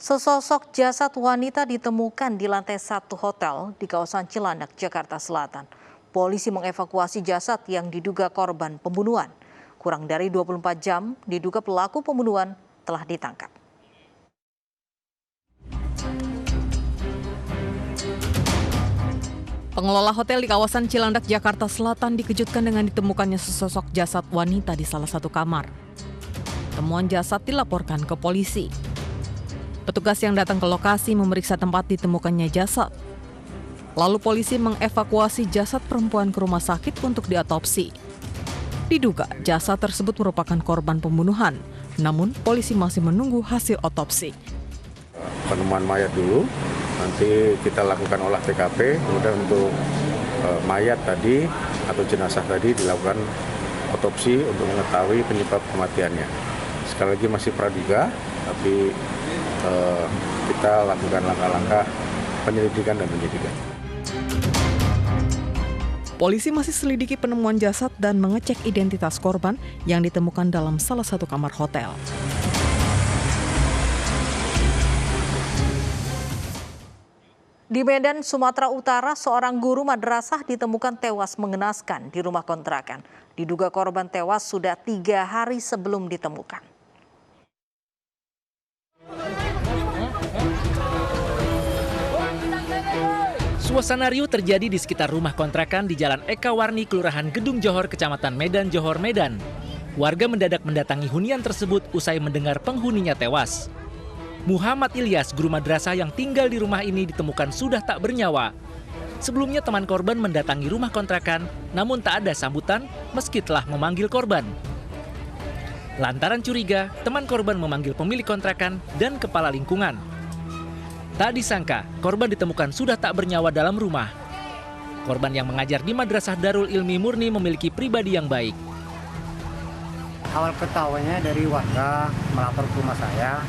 Sesosok jasad wanita ditemukan di lantai 1 hotel di kawasan Cilandak, Jakarta Selatan. Polisi mengevakuasi jasad yang diduga korban pembunuhan. Kurang dari 24 jam, diduga pelaku pembunuhan telah ditangkap. Pengelola hotel di kawasan Cilandak, Jakarta Selatan dikejutkan dengan ditemukannya sesosok jasad wanita di salah satu kamar. Temuan jasad dilaporkan ke polisi. Petugas yang datang ke lokasi memeriksa tempat ditemukannya jasad. Lalu polisi mengevakuasi jasad perempuan ke rumah sakit untuk diotopsi. Diduga jasad tersebut merupakan korban pembunuhan, namun polisi masih menunggu hasil otopsi. Penemuan mayat dulu, nanti kita lakukan olah TKP, kemudian untuk mayat tadi atau jenazah tadi dilakukan otopsi untuk mengetahui penyebab kematiannya. Sekali lagi masih praduga, tapi kita lakukan langkah-langkah penyelidikan dan penyidikan. Polisi masih selidiki penemuan jasad dan mengecek identitas korban yang ditemukan dalam salah satu kamar hotel. Di Medan, Sumatera Utara, seorang guru madrasah ditemukan tewas mengenaskan di rumah kontrakan. Diduga korban tewas sudah 3 hari sebelum ditemukan. Suasana riuh terjadi di sekitar rumah kontrakan di Jalan Eka Warni, Kelurahan Gedung Johor, Kecamatan Medan, Johor, Medan. Warga mendadak mendatangi hunian tersebut usai mendengar penghuninya tewas. Muhammad Ilyas, guru madrasah yang tinggal di rumah ini ditemukan sudah tak bernyawa. Sebelumnya teman korban mendatangi rumah kontrakan, namun tak ada sambutan meski telah memanggil korban. Lantaran curiga, teman korban memanggil pemilik kontrakan dan kepala lingkungan. Tak disangka, korban ditemukan sudah tak bernyawa dalam rumah. Korban yang mengajar di Madrasah Darul Ilmi Murni memiliki pribadi yang baik. Awal ketahuannya dari warga melapor ke rumah saya.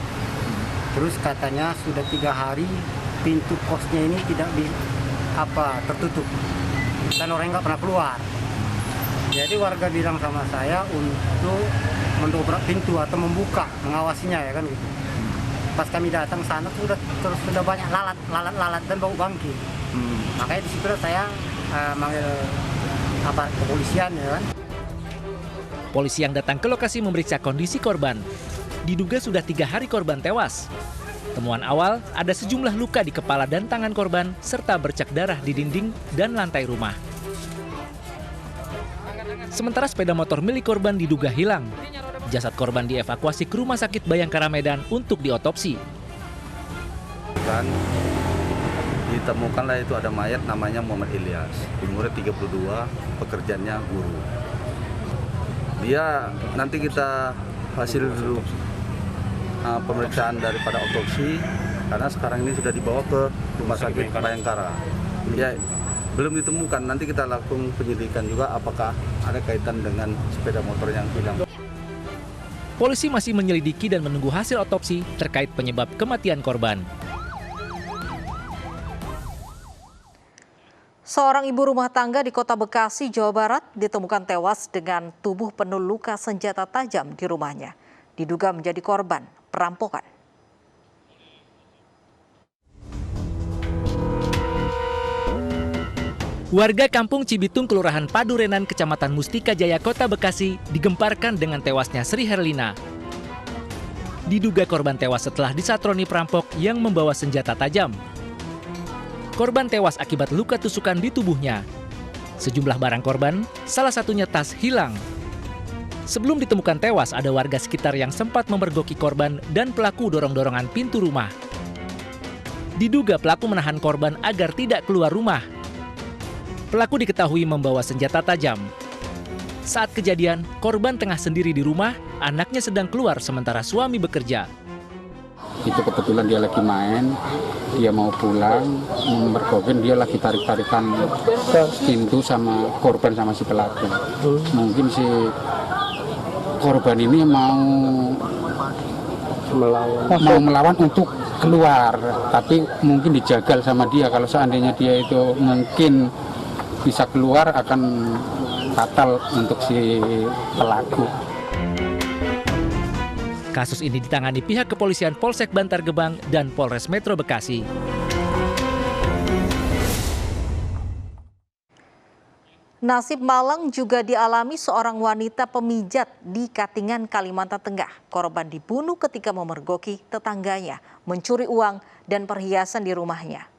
Terus katanya sudah 3 hari pintu kosnya ini tidak tertutup dan orang nggak pernah keluar. Jadi warga bilang sama saya untuk mendobrak pintu atau membuka, mengawasinya ya kan gitu. Pas kami datang sana sudah banyak lalat dan bau bangki. Makanya di situ saya manggil aparat kepolisian ya kan. Polisi yang datang ke lokasi memeriksa kondisi korban. Diduga sudah 3 hari korban tewas. Temuan awal ada sejumlah luka di kepala dan tangan korban serta bercak darah di dinding dan lantai rumah. Sementara sepeda motor milik korban diduga hilang. Jasad korban dievakuasi ke Rumah Sakit Bayangkara Medan untuk diotopsi. Dan ditemukanlah itu ada mayat namanya Muhammad Ilyas, umurnya 32, pekerjaannya guru. Dia nanti kita hasil pemeriksaan daripada otopsi karena sekarang ini sudah dibawa ke Rumah Sakit Bayangkara. Ya, belum ditemukan, nanti kita lakukan penyelidikan juga apakah ada kaitan dengan sepeda motor yang hilang. Polisi masih menyelidiki dan menunggu hasil otopsi terkait penyebab kematian korban. Seorang ibu rumah tangga di Kota Bekasi, Jawa Barat ditemukan tewas dengan tubuh penuh luka senjata tajam di rumahnya. Diduga menjadi korban perampokan. Warga Kampung Cibitung, Kelurahan Padurenan, Kecamatan Mustika Jaya, Kota Bekasi digemparkan dengan tewasnya Sri Herlina. Diduga korban tewas setelah disatroni perampok yang membawa senjata tajam. Korban tewas akibat luka tusukan di tubuhnya. Sejumlah barang korban, salah satunya tas, hilang. Sebelum ditemukan tewas, ada warga sekitar yang sempat memergoki korban dan pelaku dorong-dorongan pintu rumah. Diduga pelaku menahan korban agar tidak keluar rumah. Pelaku diketahui membawa senjata tajam. Saat kejadian, korban tengah sendiri di rumah, anaknya sedang keluar sementara suami bekerja. Itu kebetulan dia lagi main, dia mau pulang, mergokin, dia lagi tarik-tarikan pintu sama korban sama si pelaku. Mungkin si korban ini mau melawan untuk keluar, tapi mungkin dijagal sama dia. Kalau seandainya dia itu mungkin bisa keluar, akan fatal untuk si pelaku. Kasus ini ditangani pihak kepolisian Polsek Bantar Gebang dan Polres Metro Bekasi. Nasib malang juga dialami seorang wanita pemijat di Katingan, Kalimantan Tengah. Korban dibunuh ketika memergoki tetangganya, mencuri uang dan perhiasan di rumahnya.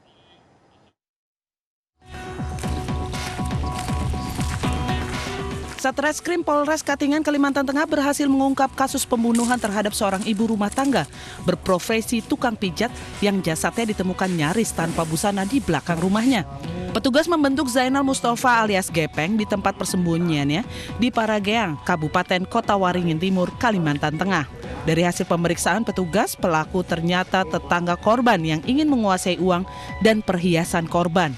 Satreskrim Polres Katingan, Kalimantan Tengah berhasil mengungkap kasus pembunuhan terhadap seorang ibu rumah tangga berprofesi tukang pijat yang jasadnya ditemukan nyaris tanpa busana di belakang rumahnya. Petugas membentuk Zainal Mustafa alias Gepeng di tempat persembunyiannya di Parageang, Kabupaten Kota Waringin Timur, Kalimantan Tengah. Dari hasil pemeriksaan petugas, pelaku ternyata tetangga korban yang ingin menguasai uang dan perhiasan korban.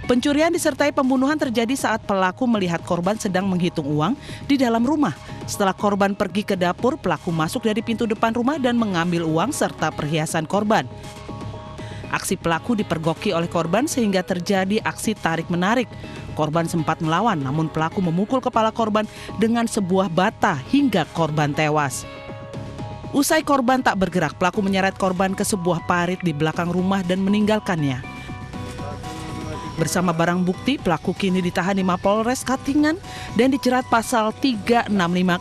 Pencurian disertai pembunuhan terjadi saat pelaku melihat korban sedang menghitung uang di dalam rumah. Setelah korban pergi ke dapur, pelaku masuk dari pintu depan rumah dan mengambil uang serta perhiasan korban. Aksi pelaku dipergoki oleh korban sehingga terjadi aksi tarik-menarik. Korban sempat melawan, namun pelaku memukul kepala korban dengan sebuah bata hingga korban tewas. Usai korban tak bergerak, pelaku menyeret korban ke sebuah parit di belakang rumah dan meninggalkannya. Bersama barang bukti, pelaku kini ditahan di Mapolres Katingan dan dijerat pasal 365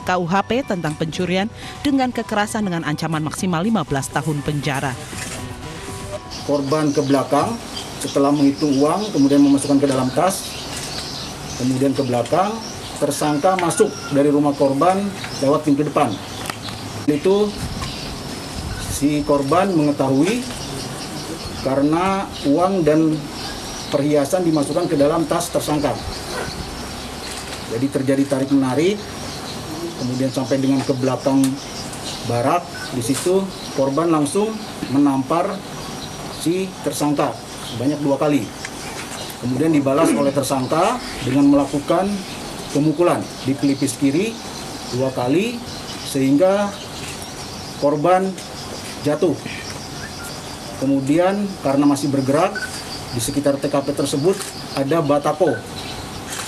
KUHP tentang pencurian dengan kekerasan dengan ancaman maksimal 15 tahun penjara. Korban ke belakang, setelah menghitung uang, kemudian memasukkan ke dalam tas, kemudian ke belakang, tersangka masuk dari rumah korban lewat pintu depan. Itu si korban mengetahui karena uang dan perhiasan dimasukkan ke dalam tas tersangka. Jadi terjadi tarik-menarik, kemudian sampai dengan ke belakang barak. Di situ korban langsung menampar si tersangka sebanyak 2 kali. Kemudian dibalas oleh tersangka dengan melakukan pemukulan di pelipis kiri 2 kali sehingga korban jatuh. Kemudian karena masih bergerak, di sekitar TKP tersebut ada batako.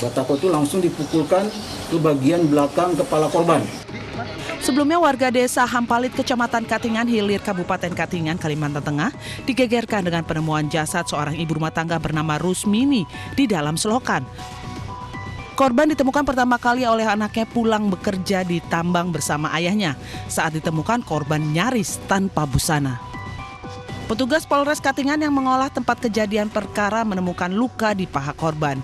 Batako itu langsung dipukulkan ke bagian belakang kepala korban. Sebelumnya warga desa Hampalit, Kecamatan Katingan Hilir, Kabupaten Katingan, Kalimantan Tengah digegerkan dengan penemuan jasad seorang ibu rumah tangga bernama Rusmini di dalam selokan. Korban ditemukan pertama kali oleh anaknya pulang bekerja di tambang bersama ayahnya. Saat ditemukan korban nyaris tanpa busana. Petugas Polres Katingan yang mengolah tempat kejadian perkara menemukan luka di paha korban.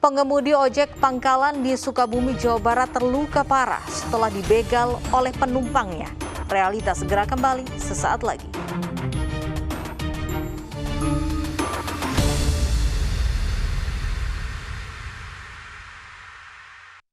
Pengemudi ojek pangkalan di Sukabumi, Jawa Barat terluka parah setelah dibegal oleh penumpangnya. Realitas segera kembali sesaat lagi.